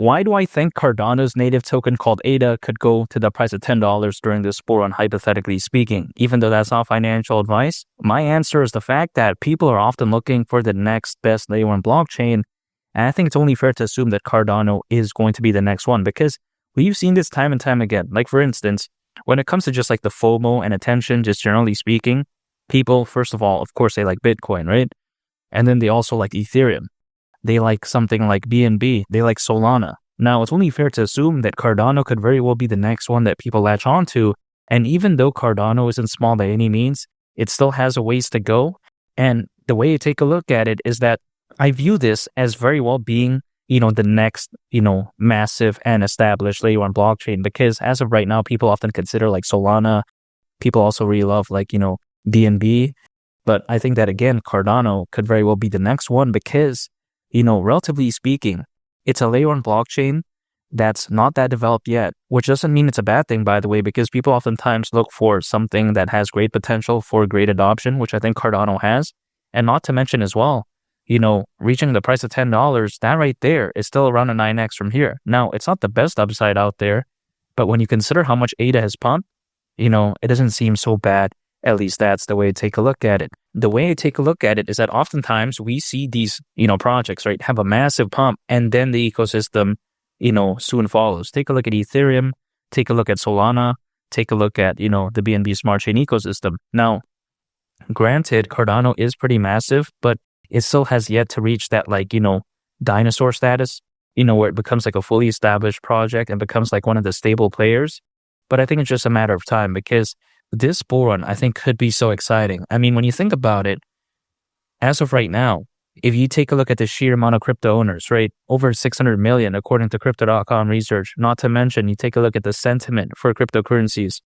why do I think Cardano's native token called ADA could go to the price of $10 during this bull run, hypothetically speaking? Even though that's not financial advice, my answer is the fact that people are often looking for the next best layer 1 blockchain. And I think it's only fair to assume that Cardano is going to be the next one, because we've seen this time and time again. Like, for instance, when it comes to just like the FOMO and attention, just generally speaking, people, first of all, of course, they like Bitcoin, right? And then they also like Ethereum. They like something like BNB. They like Solana. Now, it's only fair to assume that Cardano could very well be the next one that people latch onto. And even though Cardano isn't small by any means, it still has a ways to go. And the way you take a look at it is that I view this as very well being, the next, massive and established layer 1 blockchain, because as of right now, people often consider like Solana. People also really love like, BNB. But I think that, again, Cardano could very well be the next one because, relatively speaking, it's a layer 1 blockchain that's not that developed yet, which doesn't mean it's a bad thing, by the way, because people oftentimes look for something that has great potential for great adoption, which I think Cardano has. And not to mention as well, reaching the price of $10, that right there is still around a 9x from here. Now, it's not the best upside out there, but when you consider how much ADA has pumped, it doesn't seem so bad. At least that's the way to take a look at it. The way I take a look at it is that oftentimes we see these, projects, right, have a massive pump, and then the ecosystem, soon follows. Take a look at Ethereum, take a look at Solana, take a look at, the BNB Smart Chain ecosystem. Now, granted, Cardano is pretty massive, but it still has yet to reach that, dinosaur status, where it becomes like a fully established project and becomes like one of the stable players. But I think it's just a matter of time, because this bull run, I think, could be so exciting. I mean, when you think about it, as of right now, if you take a look at the sheer amount of crypto owners, right, over 600 million, according to Crypto.com research, not to mention, you take a look at the sentiment for cryptocurrencies,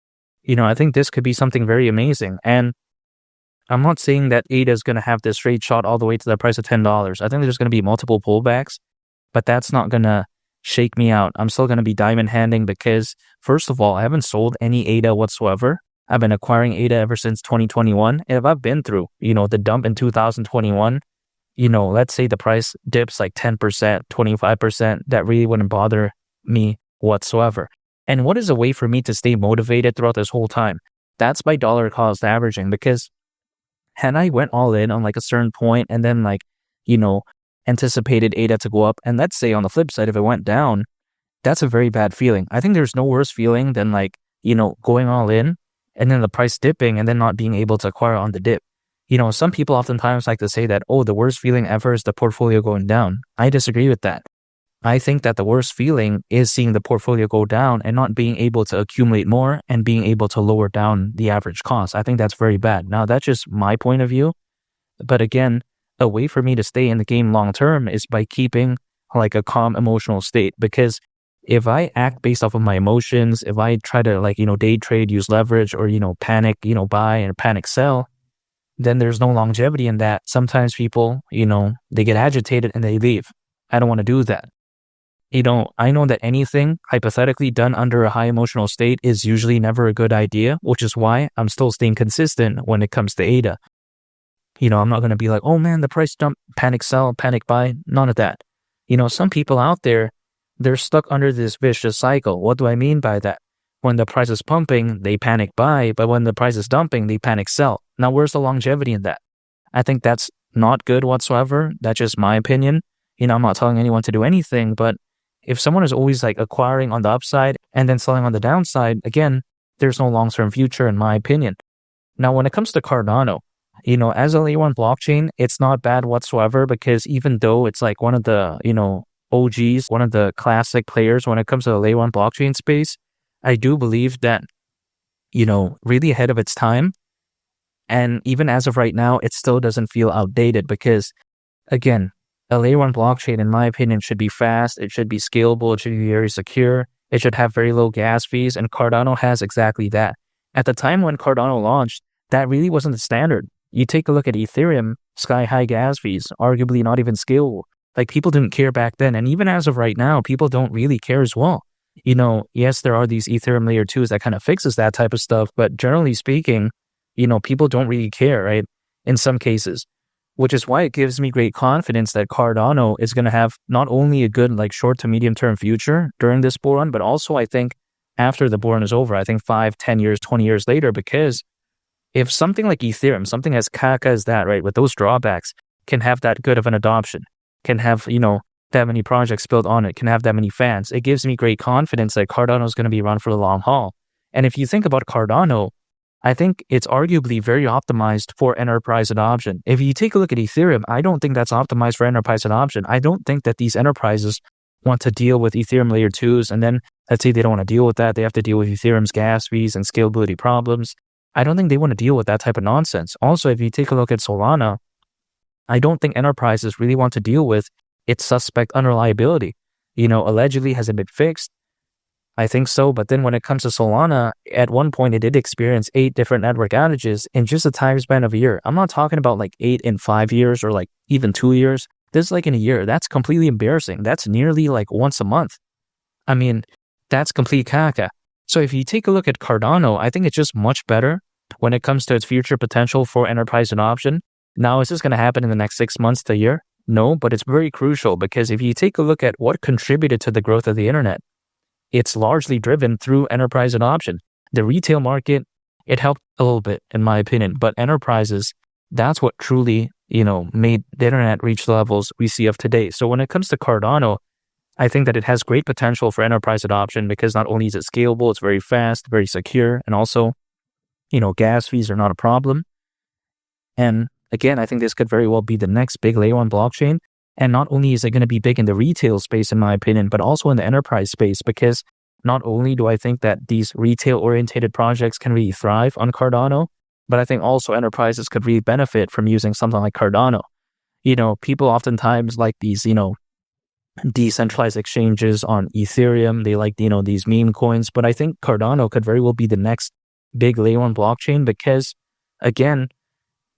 I think this could be something very amazing. And I'm not saying that ADA is going to have this straight shot all the way to the price of $10. I think there's going to be multiple pullbacks, but that's not going to shake me out. I'm still going to be diamond handing because, first of all, I haven't sold any ADA whatsoever. I've been acquiring ADA ever since 2021. And if I've been through, the dump in 2021, let's say the price dips like 10%, 25%, that really wouldn't bother me whatsoever. And what is a way for me to stay motivated throughout this whole time? That's by dollar cost averaging, because had I went all in on like a certain point and then anticipated ADA to go up, and let's say on the flip side, if it went down, that's a very bad feeling. I think there's no worse feeling than going all in and then the price dipping and then not being able to acquire on the dip. Some people oftentimes like to say that, the worst feeling ever is the portfolio going down. I disagree with that. I think that the worst feeling is seeing the portfolio go down and not being able to accumulate more and being able to lower down the average cost. I think that's very bad. Now, that's just my point of view. But again, a way for me to stay in the game long term is by keeping like a calm emotional state, because if I act based off of my emotions, if I try to day trade, use leverage, or, panic, buy and panic sell, then there's no longevity in that. Sometimes people, they get agitated and they leave. I don't want to do that. I know that anything hypothetically done under a high emotional state is usually never a good idea, which is why I'm still staying consistent when it comes to ADA. I'm not going to be like, oh man, the price dump, panic sell, panic buy, none of that. Some people out there, they're stuck under this vicious cycle. What do I mean by that? When the price is pumping, they panic buy, but when the price is dumping, they panic sell. Now, where's the longevity in that? I think that's not good whatsoever. That's just my opinion. I'm not telling anyone to do anything, but if someone is always acquiring on the upside and then selling on the downside, again, there's no long-term future in my opinion. Now, when it comes to Cardano, as a layer 1 blockchain, it's not bad whatsoever, because even though it's like one of the, OGs, one of the classic players when it comes to the layer 1 blockchain space, I do believe that, really ahead of its time. And even as of right now, it still doesn't feel outdated because, again, a layer 1 blockchain, in my opinion, should be fast, it should be scalable, it should be very secure, it should have very low gas fees, and Cardano has exactly that. At the time when Cardano launched, that really wasn't the standard. You take a look at Ethereum, sky-high gas fees, arguably not even scalable. People didn't care back then, and even as of right now, people don't really care as well. Yes, there are these Ethereum layer 2s that kind of fixes that type of stuff, but generally speaking, people don't really care, right? In some cases. which is why it gives me great confidence that Cardano is going to have not only a good like short to medium term future during this bull run, but also I think after the bull run is over, I think 5, 10 years, 20 years later, because if something like Ethereum, something as caca as that, right, with those drawbacks, can have that good of an adoption, can have, that many projects built on it, can have that many fans, it gives me great confidence that Cardano is going to be run for the long haul. And if you think about Cardano, I think it's arguably very optimized for enterprise adoption. If you take a look at Ethereum, I don't think that's optimized for enterprise adoption. I don't think that these enterprises want to deal with Ethereum layer 2s, and then let's say they don't want to deal with that. They have to deal with Ethereum's gas fees and scalability problems. I don't think they want to deal with that type of nonsense. Also, if you take a look at Solana, I don't think enterprises really want to deal with its suspect unreliability. Allegedly, has it been fixed? I think so, but then when it comes to Solana, at one point it did experience 8 different network outages in just a time span of a year. I'm not talking about like 8 in 5 years or like even 2 years. This is like in a year. That's completely embarrassing. That's nearly like once a month. I mean, that's complete caca. So if you take a look at Cardano, I think it's just much better when it comes to its future potential for enterprise adoption. Now, is this going to happen in the next 6 months to a year? No, but it's very crucial because if you take a look at what contributed to the growth of the internet, it's largely driven through enterprise adoption. The retail market, it helped a little bit, in my opinion, but enterprises, that's what truly, made the internet reach the levels we see of today. So when it comes to Cardano, I think that it has great potential for enterprise adoption because not only is it scalable, it's very fast, very secure, and also, gas fees are not a problem. And again, I think this could very well be the next big layer 1 blockchain. And not only is it going to be big in the retail space, in my opinion, but also in the enterprise space, because not only do I think that these retail-oriented projects can really thrive on Cardano, but I think also enterprises could really benefit from using something like Cardano. People oftentimes like these, decentralized exchanges on Ethereum. They like, these meme coins. But I think Cardano could very well be the next big layer 1 blockchain because, again,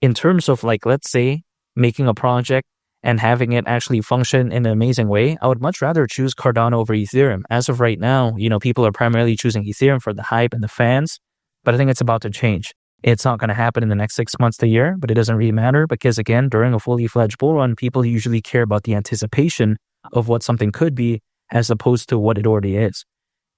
in terms of like, let's say, making a project and having it actually function in an amazing way, I would much rather choose Cardano over Ethereum. As of right now, people are primarily choosing Ethereum for the hype and the fans, but I think it's about to change. It's not going to happen in the next 6 months to a year, but it doesn't really matter because, again, during a fully fledged bull run, people usually care about the anticipation of what something could be as opposed to what it already is.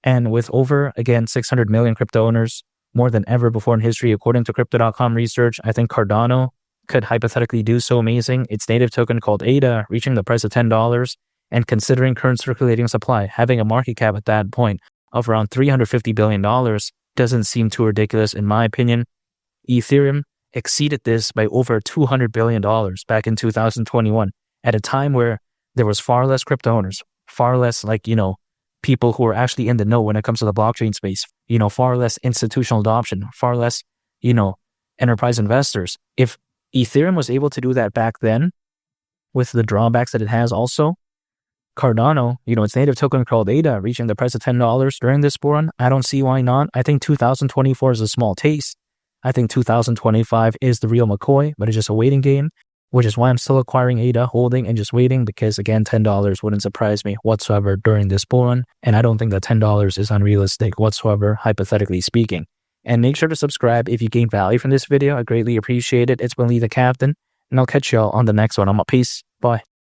And with over, again, 600 million crypto owners, more than ever before in history, according to Crypto.com research, I think Cardano could hypothetically do so amazing. Its native token called ADA reaching the price of $10 and considering current circulating supply, having a market cap at that point of around $350 billion doesn't seem too ridiculous in my opinion. Ethereum exceeded this by over $200 billion back in 2021 at a time where there was far less crypto owners, far less people who are actually in the know when it comes to the blockchain space, far less institutional adoption, far less, enterprise investors. If Ethereum was able to do that back then with the drawbacks that it has also, Cardano, its native token called ADA reaching the price of $10 during this bull run, I don't see why not. I think 2024 is a small taste. I think 2025 is the real McCoy, but it's just a waiting game, which is why I'm still acquiring ADA, holding and just waiting because, again, $10 wouldn't surprise me whatsoever during this bull run. And I don't think that $10 is unrealistic whatsoever, hypothetically speaking. And make sure to subscribe if you gain value from this video. I greatly appreciate it. It's been Lee the Captain, and I'll catch y'all on the next one. I'm out. Peace. Bye.